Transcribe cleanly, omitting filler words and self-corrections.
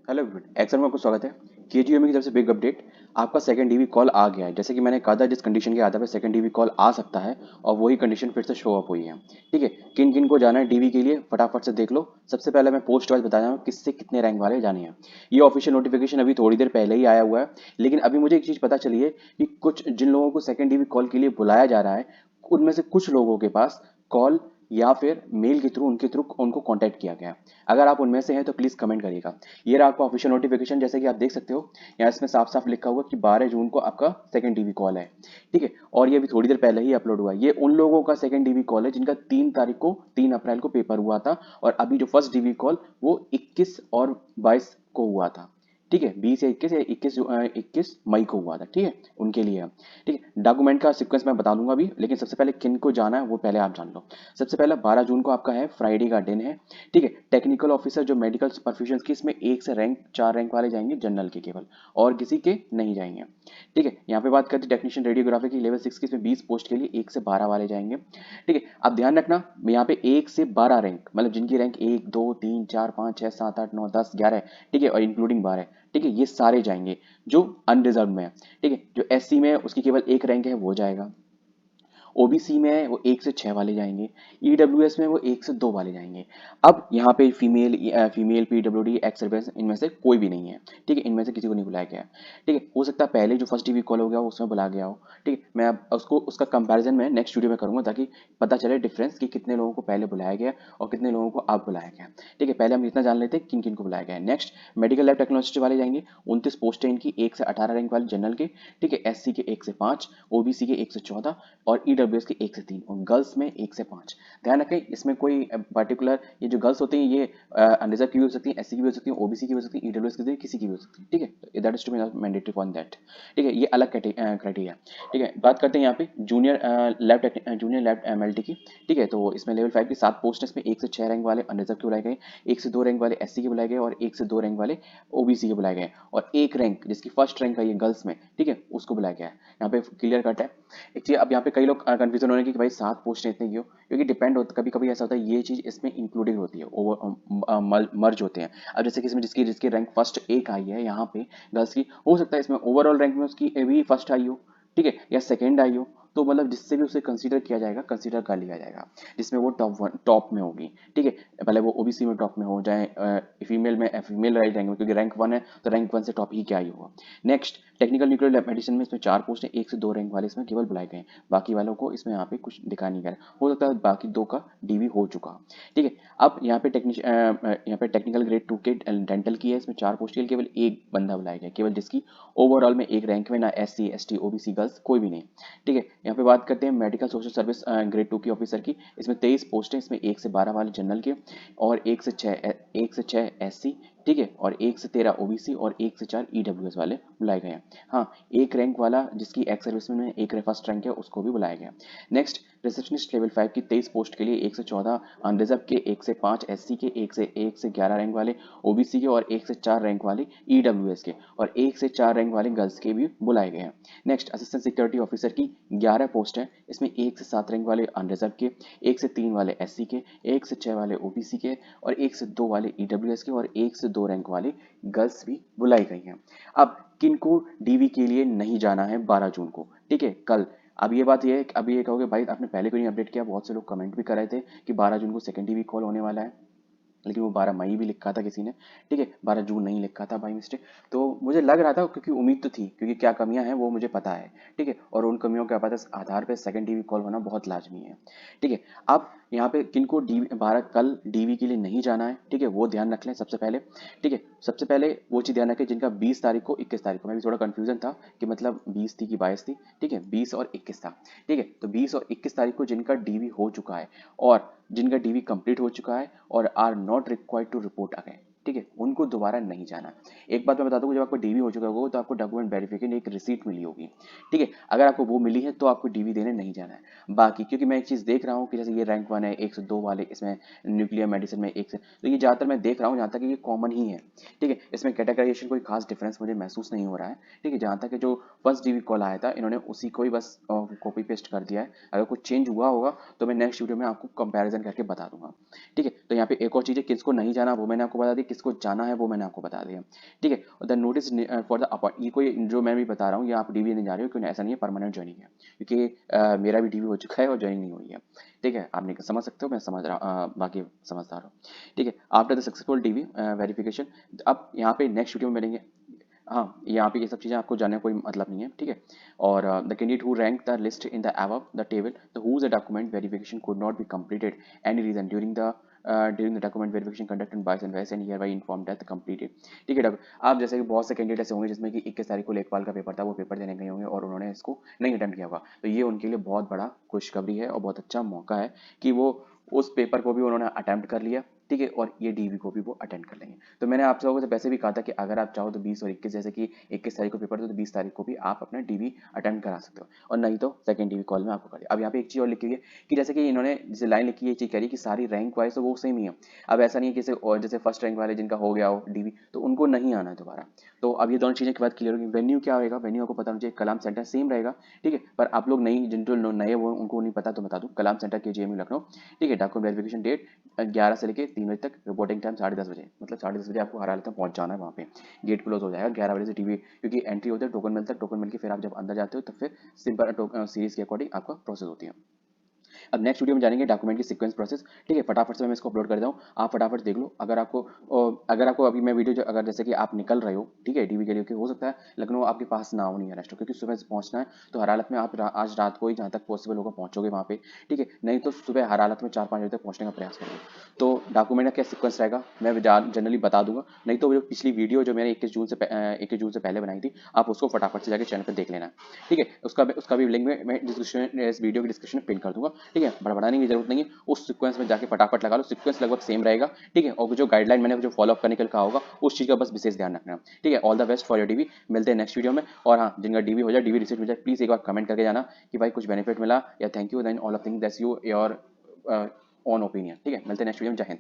Hello everyone, Excel में आपको स्वागत है। केजीएमई की तरफ से बिग अपडेट। आपका सेकंड डीवी कॉल आ गया है। जैसे कि मैंने कहा था, जिस कंडीशन के आधार पर सेकंड डीवी कॉल आ सकता है और वही कंडीशन फिर से शो अप हुई है। ठीक है, किन किन को जाना है डीवी के लिए फटाफट से देख लो। सबसे पहले मैं पोस्ट वाइज बता रहा हूँ किससे कितने रैंक वाले जाने हैं। ये ऑफिशियल नोटिफिकेशन अभी थोड़ी देर पहले ही आया हुआ है, लेकिन अभी मुझे एक चीज़ पता चली है कि कुछ जिन लोगों को सेकंड डीवी कॉल के लिए बुलाया जा रहा है, उनमें से कुछ लोगों के पास कॉल या फिर मेल के थ्रू उनके थ्रू उनको कांटेक्ट किया गया है। अगर आप उनमें से हैं तो प्लीज़ कमेंट करिएगा। ये रहा आपका ऑफिशियल नोटिफिकेशन। जैसे कि आप देख सकते हो, यहाँ इसमें साफ साफ लिखा हुआ कि 12 जून को आपका सेकंड डीवी कॉल है। ठीक है, और ये अभी थोड़ी देर पहले ही अपलोड हुआ है। ये उन लोगों का सेकंड डीवी कॉल है जिनका 3 तारीख को 3 अप्रैल को पेपर हुआ था, और अभी जो फर्स्ट डीवी कॉल वो 21 और 22 को हुआ था। ठीक है, 20 या 21 या 21 मई को हुआ था। ठीक है, उनके लिए है। ठीक है, डॉक्यूमेंट का सीक्वेंस मैं बता दूंगा अभी, लेकिन सबसे पहले किन को जाना है वो पहले आप जान लो। सबसे पहला 12 जून को आपका है, फ्राइडे का दिन है। ठीक है, टेक्निकल ऑफिसर जो मेडिकल परफ्यूजन की, इसमें 1 से 4 रैंक वाले जाएंगे, जनरल के केवल, और किसी के नहीं जाएंगे। ठीक है, यहाँ पे बात करते हैं टेक्नीशियन रेडियोग्राफी की लेवल 6 की, इसमें 20 पोस्ट के लिए 1 से 12 वाले जाएंगे। ठीक है, अब ध्यान रखना, यहाँ पे 1 से 12 रैंक मतलब जिनकी रैंक 1, 2, 3, 4, 5, 6, 7, 8, 9, 10, 11 है। ठीक है, और इंक्लूडिंग 12। ठीक है, ये सारे जाएंगे जो अनरिजर्व में है। ठीक है, जो एससी में है उसकी केवल एक रैंक है, वो जाएगा। ओबीसी में वो 1 से 6 वाले जाएंगे। ईडब्ल्यूएस में वो 1 से 2 वाले जाएंगे। अब यहाँ पे फीमेल पीडब्ल्यूडी एक्स सर्विस इनमें से कोई भी नहीं है। ठीक है, इनमें से किसी को नहीं बुलाया गया। ठीक है, हो सकता है पहले जो फर्स्ट डीवी कॉल हो गया हो उसमें बुला गया हो। ठीक है, मैं अब उसको उसका कंपैरिजन मैं नेक्स्ट वीडियो में करूंगा, ताकि पता चले डिफरेंस कि कितने लोगों को पहले बुलाया गया और कितने लोगों को अब बुलाया गया। ठीक है, पहले हम इतना जान लेते हैं किन किन को बुलाया गया है। नेक्स्ट, मेडिकल लैब टेक्नोलॉजिस्ट वाले जाएंगे। 29 पोस्ट है इनकी, 1 से 18 रैंक वाले जनरल के। ठीक है, एससी के 1 से 5, ओबीसी के 1 से 14, और ईडब्ल्यूएस के 1 से 3, और गर्ल्स में 1 से 5। ध्यान रखें, इसमें कोई पर्टिकुलर, ये जो गर्ल्स होती हैं ये अनरिजर्व की भी हो सकती हैं, एससी की भी हो सकती हैं, ओबीसी की भी हो सकती हैं, ईडब्ल्यूएस की भी, किसी की भी हो सकती है। ठीक है, that is to be mandatory for that. ठीक है, ये अलग क्राइटेरिया। ठीक है, बात करते हैं यहाँ पे जूनियर लैब एमएलटी की। ठीक है, तो इसमें लेवल 5 की 7 पोस्ट है। इसमें 1 से 6 रैंक वाले अनरिजर्व के बुलाए गए, 1 से 2 रैंक वाले एससी के बुलाए गए, और 1 से 2 रैंक वाले ओबीसी के बुलाए गए, और एक रैंक जिसकी फर्स्ट रैंक है ये गर्ल्स में, ठीक है, उसको बुलाया गया है। यहाँ पे क्लियर कट है। एक चीज अब यहाँ पे कई लोग कंफ्यूजन हो रहे हैं कि भाई 7 पोस्ट इतने क्यों, क्योंकि डिपेंड होता, कभी कभी ऐसा होता है ये चीज इसमें इंक्लूडेड होती है, ओवर मर्ज होते हैं। अब जैसे कि इसमें जिसकी जिसकी रैंक फर्स्ट एक आई है यहाँ पे गर्ल्स की, हो सकता है इसमें ओवरऑल रैंक में उसकी भी फर्स्ट आई हो। ठीक है, या सेकेंड आई हो, तो मतलब जिससे भी उसे कंसीडर किया जाएगा, कंसीडर कर लिया जाएगा, जिसमें वो टॉप में होगी। ठीक है, भले वो ओबीसी में टॉप में हो जाए, फीमेल में फीमेल रैंक में, क्योंकि रैंक 1 है तो रैंक 1 से टॉप ही क्या ही होगा। नेक्स्ट, टेक्निकल न्यूक्लियर मेडिसिन में इसमें 4 पोस्ट है, 1 से 2 रैंक वाले इसमें केवल बुलाए गए हैं। बाकी वालों को इसमें यहाँ पे कुछ दिखा नहीं गया, हो सकता है बाकी 2 का डीवी हो चुका। ठीक है, अब यहाँ पे टेक्निकल ग्रेड 2 के डेंटल की है। इसमें 4 पोस्ट के लिए केवल एक बंदा बुलाया गया, केवल जिसकी ओवरऑल में एक रैंक में ना एससी एसटी ओबीसी गर्ल्स कोई भी नहीं। ठीक है, यहाँ पे बात करते हैं मेडिकल सोशल सर्विस ग्रेड 2 की ऑफिसर की। इसमें 23 पोस्ट है। इसमें 1 से 12 वाले जनरल के, और 1 से 6 एससी। ठीक है, और 1 से 13 ओबीसी, और 1 से 4 ईडब्ल्यूएस वाले बुलाए गए हैं। हाँ, एक रैंक वाला जिसकी एक्स सर्विस में एक फर्स्ट रैंक है उसको भी बुलाया गया। नेक्स्ट, रिसेप्शनिस्ट लेवल 5 की 23 पोस्ट के लिए 1 से 14 अनरिजर्व के, 1 से 5 एससी के, 1 से 11 रैंक वाले ओबीसी के, और 1 से 4 रैंक वाले ईडब्ल्यूएस के, और 1 से 4 रैंक वाले गर्ल्स के भी बुलाए गए हैं। नेक्स्ट, असिस्टेंट सिक्योरिटी ऑफिसर की 11 पोस्ट है। इसमें 1 से 7 रैंक वाले अनरिजर्व के, 1 से 3 वाले एससी के, 1 से 6 वाले ओबीसी के, और 1 से 2 वाले ईडब्ल्यूएस के, और 1 से 2 रैंक वाले गर्ल्स भी बुलाई गई हैं। अब किनको डीवी के लिए नहीं जाना है 12 जून को? ठीक है, कल। अब ये बात ये है, अभी ये कहोगे भाई आपने पहले क्यों नहीं अपडेट किया? बहुत से लोग कमेंट भी कर रहे थे कि 12 जून को सेकंड डीवी कॉल होने वाला है, लेकिन वो 12 मई भी लिखा था किसी ने। ठीक है, 12 जून नहीं लिखा था बाई मिस्टेक। तो मुझे लग रहा था, क्योंकि उम्मीद तो थी, क्योंकि क्या कमियां हैं वो मुझे पता है। ठीक है, और उन कमियों के आधार पर सेकंड डीवी कॉल होना बहुत लाजमी है। ठीक है, अब यहाँ पे किनको डीवी 12 कल डीवी के लिए नहीं जाना है, ठीक है, वो ध्यान रख लें सबसे पहले। ठीक है, सबसे पहले वो चीज़ ध्यान रखें जिनका 20 तारीख को 21 तारीख को, मैं भी थोड़ा कंफ्यूजन था कि मतलब 20 थी कि 22 थी। ठीक है, 20 और 21 था। ठीक है, तो 20 और 21 तारीख को जिनका डीवी हो चुका है, और जिनका डीवी कंप्लीट हो चुका है और are not required to report again, ठीक है, उनको दोबारा नहीं जाना। एक बात मैं बता दूं, जब आपको डीवी हो चुका होगा तो आपको डॉक्यूमेंट वेरिफिकेशन एक रिसीट मिली होगी। ठीक है, अगर आपको वो मिली है तो आपको डीवी देने नहीं जाना है। बाकी क्योंकि मैं एक चीज़ देख रहा हूँ कि जैसे ये रैंक 1 है, 1 से 2 वाले इसमें न्यूक्लियर मेडिसिन में 1 से, तो ये ज़्यादातर मैं देख रहा हूँ जहाँ तक ये कॉमन ही है। ठीक है, इसमें कैटेगराइजेशन कोई खास डिफरेंस मुझे महसूस नहीं हो रहा है। ठीक है, जहाँ तक जो फर्स्ट डीवी कॉल आया था इन्होंने उसी को ही बस कॉपी पेस्ट कर दिया है। अगर कुछ चेंज हुआ होगा तो मैं नेक्स्ट वीडियो में आपको कंपैरिजन करके बता दूंगा। ठीक है, तो यहाँ पे एक और चीज़ है, किसको नहीं जाना वो मैंने आपको बता दी, किसको जाना है वो मैंने आपको बता दिया, ठीक है। The notice for the appoint, ये कोई जो मैं भी बता रहा हूँ ये आप डीवी नहीं जा रहे हो, क्योंकि ऐसा नहीं है परमानेंट ज्वाइनिंग है, क्योंकि मेरा भी डीवी हो चुका है और ज्वाइनिंग नहीं हुई है, ठीक है। आप नहीं समझ सकते हो, मैं समझ रहा बाकी समझदार हूँ, ठीक है। After the successful DV verification, अब यहाँ पे नेक्स्ट वीडियो में मिलेंगे। हाँ, यहाँ पे ये सब चीज़ें आपको जानने का कोई मतलब नहीं है, ठीक है। और the candidate who rank the list in the above the table the whose the document verification could not be completed any reason during the document verification conducted by sunrise and hereby inform that completed, ठीक है। आप जैसे कि बहुत से candidate ऐसे होंगे जिसमें कि 21 तारीख को लेखपाल का पेपर था, वो पेपर देने गए होंगे और उन्होंने इसको नहीं अटेम्प्ट किया होगा, तो ये उनके लिए बहुत बड़ा खुशखबरी है और बहुत अच्छा मौका है कि वो उस पेपर को भी उन्होंने अटेम्प्ट कर लिया, ठीक है, और ये डीवी को भी वो अटेंड कर लेंगे। तो मैंने आप लोगों से वैसे भी कहा था कि अगर आप चाहो तो 20 और 21, जैसे कि 21 तारीख को पेपर था तो 20 तारीख को भी आप अपना डीवी अटेंड करा सकते हो, और नहीं तो सेकंड डीवी कॉल में आपको कर दिया। अब यहाँ पे एक चीज़ और लिखी हुई है कि जैसे कि इन्होंने जैसे लाइन लिखी है, ये चीज़ कह रही है कि सारी रैंक वाइज तो वो सेम ही है। अब ऐसा नहीं है कि जैसे और जैसे फर्स्ट रैंक वाले जिनका हो गया हो डीवी तो उनको नहीं आना है दोबारा। तो अब ये दोनों चीज़ें के बाद क्लियर होगी। वेन्यू क्या होगा, वेन्यू आपको पता होना चाहिए, कलाम सेंटर सेम रहेगा, ठीक है। पर आप लोग नहीं, जिन जो नए वो उनको नहीं पता तो बता दूँ, कलाम सेंटर KGMU लखनऊ, ठीक है। डॉक्यूमेंट वेरिफिकेशन डेट 11 से लेकर 3 बजे तक, रिपोर्टिंग टाइम 10:30 बजे, मतलब 10:30 बजे आपको हर हालत में पहुंच जाना है वहाँ पे। गेट क्लोज हो जाएगा 11 बजे से टीवी, क्योंकि एंट्री होता है, टोकन मिलता है, टोकन मिल के फिर आप जब अंदर जाते हो तो फिर सिंपल सीरीज के अकॉर्डिंग आपका प्रोसेस होती है। अब नेक्स्ट वीडियो में जानेंगे डॉक्यूमेंट की सीक्वेंस प्रोसेस, ठीक है। फटाफट से मैं इसको अपलोड कर देता हूँ, आप फटाफट देख लो। अगर आपको अभी मैं वीडियो अगर जैसे कि आप निकल रहे हो, ठीक है, डीवी के लिए, कि हो सकता है लखनऊ आपके पास ना हो नहीं है रेस्ट, क्योंकि सुबह से पहुंचना है, तो हर हालत में आप आज रात को ही जहाँ तक पॉसिबल होगा पहुंचोगे वहाँ पे, ठीक है। नहीं तो सुबह हर हालत में 4-5 बजे तक पहुंचने का प्रयास करोगे। तो डॉक्यूमेंट का क्या सीक्वेंस रहेगा मैं जनरली बता दूंगा, नहीं तो जो पिछली वीडियो जो मैंने 21 जून से पहले बनाई थी, आप उसको फटाफट से जाकर चैनल पर देख लेना, ठीक है। उसका भी लिंक मैं डिस्क्रिप्शन, इस वीडियो की डिस्क्रिप्शन में पिन कर दूंगा, ठीक है। बड़बड़ाने की जरूरत नहीं है, उस सीक्वेंस में जाके फटाफट लगा लो, सीक्वेंस लगभग सेम रहेगा, ठीक है। और जो गाइडलाइन मैंने जो फॉलो अप करने के लिए कहा होगा उस चीज़ का बस विशेष ध्यान रखना, ठीक है। All the best for your DV, मिलते हैं नेक्स्ट वीडियो में। और हाँ, जिनका डीवी हो जाए, डीवी रिसीट हो जाए, प्लीज़ एक बार कमेंट करके जाना कि भाई कुछ बेनिफिट मिला या thank you, then all of thing that's you your own opinion, ठीक है। मिलते हैं नेक्स्ट वीडियो में। जय हिंद।